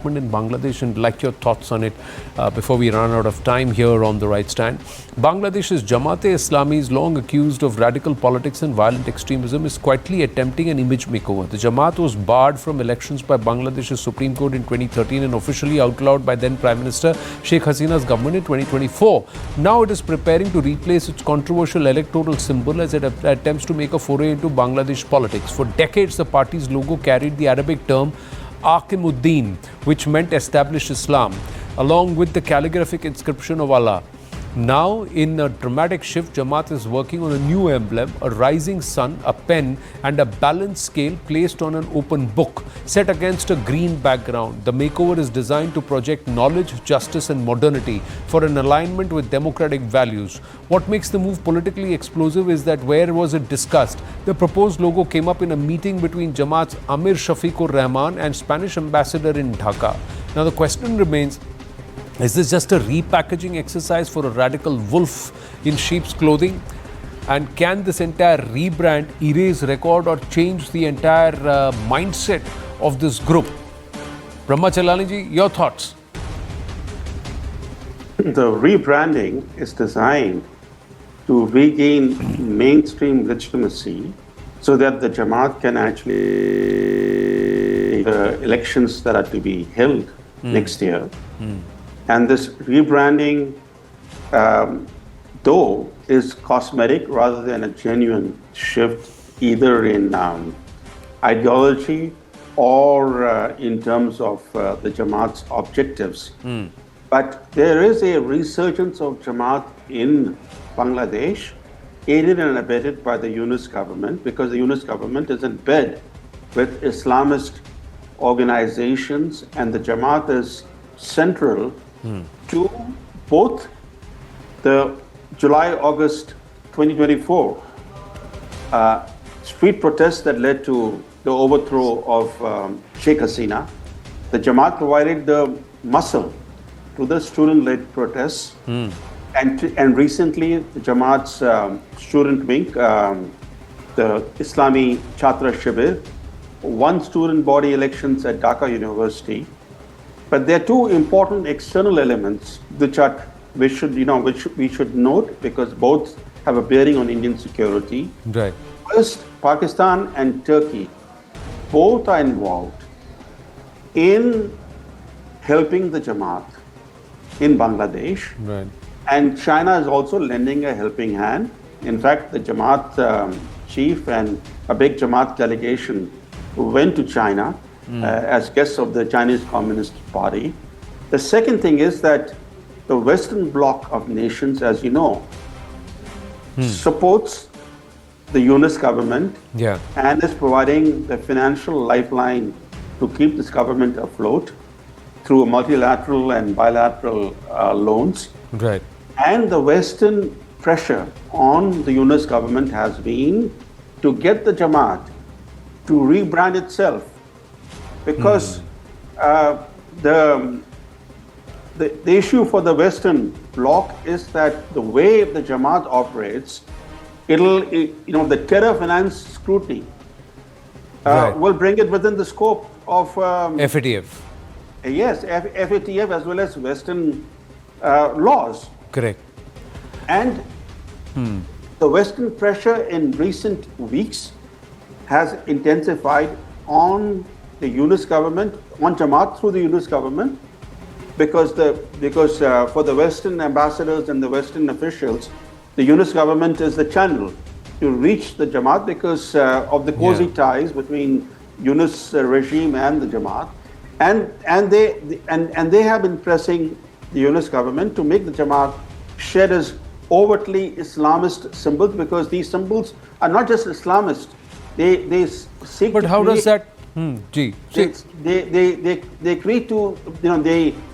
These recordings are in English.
in Bangladesh and like your thoughts on it before we run out of time here on The Right Stand. Bangladesh's Jamaat-e-Islami is long accused of radical politics and violent extremism, is quietly attempting an image makeover. The Jamaat was barred from elections by Bangladesh's Supreme Court in 2013 and officially outlawed by then Prime Minister Sheikh Hasina's government in 2024. Now it is preparing to replace its controversial electoral symbol as it attempts to make a foray into Bangladesh politics. For decades, the party's logo carried the Arabic term Aqimuddin, which meant established Islam, along with the calligraphic inscription of Allah. Now, in a dramatic shift, Jamaat is working on a new emblem, a rising sun, a pen, and a balanced scale placed on an open book, set against a green background. The makeover is designed to project knowledge, justice, and modernity for an alignment with democratic values. What makes the move politically explosive is that where was it discussed? The proposed logo came up in a meeting between Jamaat's Amir Shafiqur Rahman and Spanish ambassador in Dhaka. Now, the question remains, is this just a repackaging exercise for a radical wolf in sheep's clothing? And can this entire rebrand erase record or change the entire mindset of this group? Brahma Chelani ji, your thoughts? The rebranding is designed to regain mainstream legitimacy so that the Jamaat can actually the elections that are to be held next year. And this rebranding, though, is cosmetic rather than a genuine shift either in ideology or in terms of the Jamaat's objectives. But there is a resurgence of Jamaat in Bangladesh, aided and abetted by the Yunus government, because the Yunus government is in bed with Islamist organizations, and the Jamaat is central to both the July-August 2024 street protests that led to the overthrow of Sheikh Hasina. The Jamaat provided the muscle to the student-led protests. And recently, the Jamaat's student wing, the Islami Chhatra Shibir, won student body elections at Dhaka University. But there are two important external elements which we should note, because both have a bearing on Indian security. Right. First, Pakistan and Turkey both are involved in helping the Jamaat in Bangladesh. Right. And China is also lending a helping hand. In fact, the Jamaat chief and a big Jamaat delegation went to China as guests of the Chinese Communist Party. The second thing is that the Western bloc of nations, as you know, supports the Yunus government and is providing the financial lifeline to keep this government afloat through multilateral and bilateral loans. Right. And the Western pressure on the Yunus government has been to get the Jamaat to rebrand itself, because the issue for the Western bloc is that the way the Jamaat operates, the terror finance scrutiny will bring it within the scope of FATF. Yes, FATF as well as Western laws. Correct. And the Western pressure in recent weeks has intensified on the Yunus government, on Jamaat through the Yunus government, because for the Western ambassadors and the Western officials, the Yunus government is the channel to reach the Jamaat because of the cozy ties between Yunus regime and the Jamaat, and they have been pressing the Yunus government to make the Jamaat shed as overtly Islamist symbols, because these symbols are not just Islamist. They seek. But how does that? They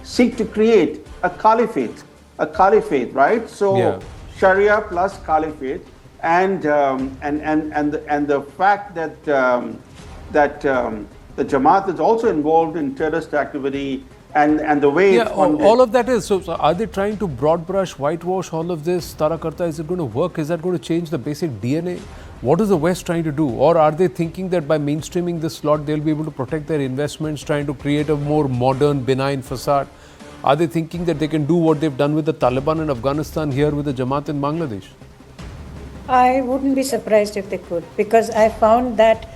seek to create a caliphate, right? So Sharia plus caliphate, and the fact that the Jamaat is also involved in terrorist activity. And the way all of that is, so are they trying to broad brush, whitewash all of this? Tara Karta, is it going to work? Is that going to change the basic DNA What is the West trying to do? Or are they thinking that by mainstreaming this lot, they'll be able to protect their investments, trying to create a more modern, benign facade? Are they thinking that they can do what they've done with the Taliban in Afghanistan here with the Jamaat in Bangladesh? I wouldn't be surprised if they could, because I found that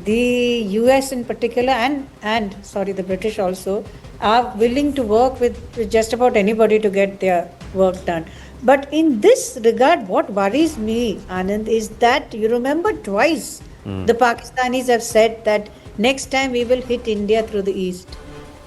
the US in particular and the British also are willing to work with just about anybody to get their work done. But in this regard, what worries me, Anand, is that you remember twice the Pakistanis have said that next time we will hit India through the east.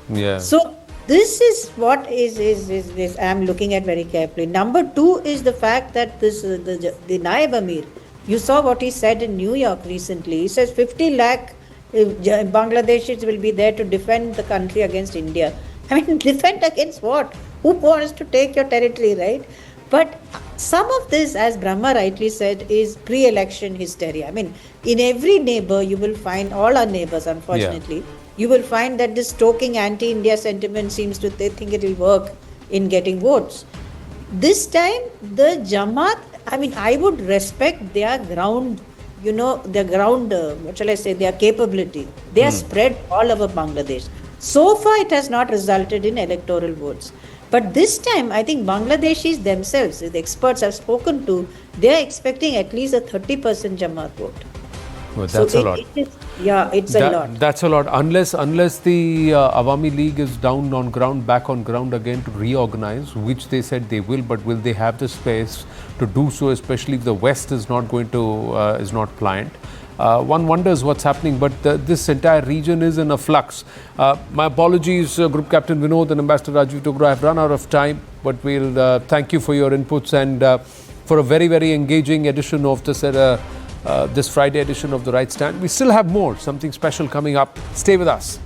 Yeah. So this is what is I'm looking at very carefully. Number two is the fact that the Naib Amir, you saw what he said in New York recently. He says 50 lakh Bangladeshis will be there to defend the country against India. I mean, defend against what? Who wants to take your territory, right? But some of this, as Brahma rightly said, is pre-election hysteria. I mean, in every neighbor, you will find, all our neighbors, unfortunately, you will find that this stoking anti-India sentiment seems to, they think it will work in getting votes. This time, the Jamaat, I mean, I would respect their ground, their capability. They are spread all over Bangladesh. So far, it has not resulted in electoral votes. But this time, I think Bangladeshis themselves, the experts I've spoken to, they are expecting at least a 30% Jamaat vote. Well, that's a lot. It's a lot. That's a lot. Unless the Awami League is down on ground, back on ground again to reorganize, which they said they will, but will they have the space to do so, especially if the West is not going to, is not pliant? One wonders what's happening, but this entire region is in a flux. My apologies, Group Captain Vinod and Ambassador Rajiv Tugra. I've run out of time, but we'll thank you for your inputs and for a very, very engaging edition of this Friday edition of The Right Stand. We still have more, something special coming up. Stay with us.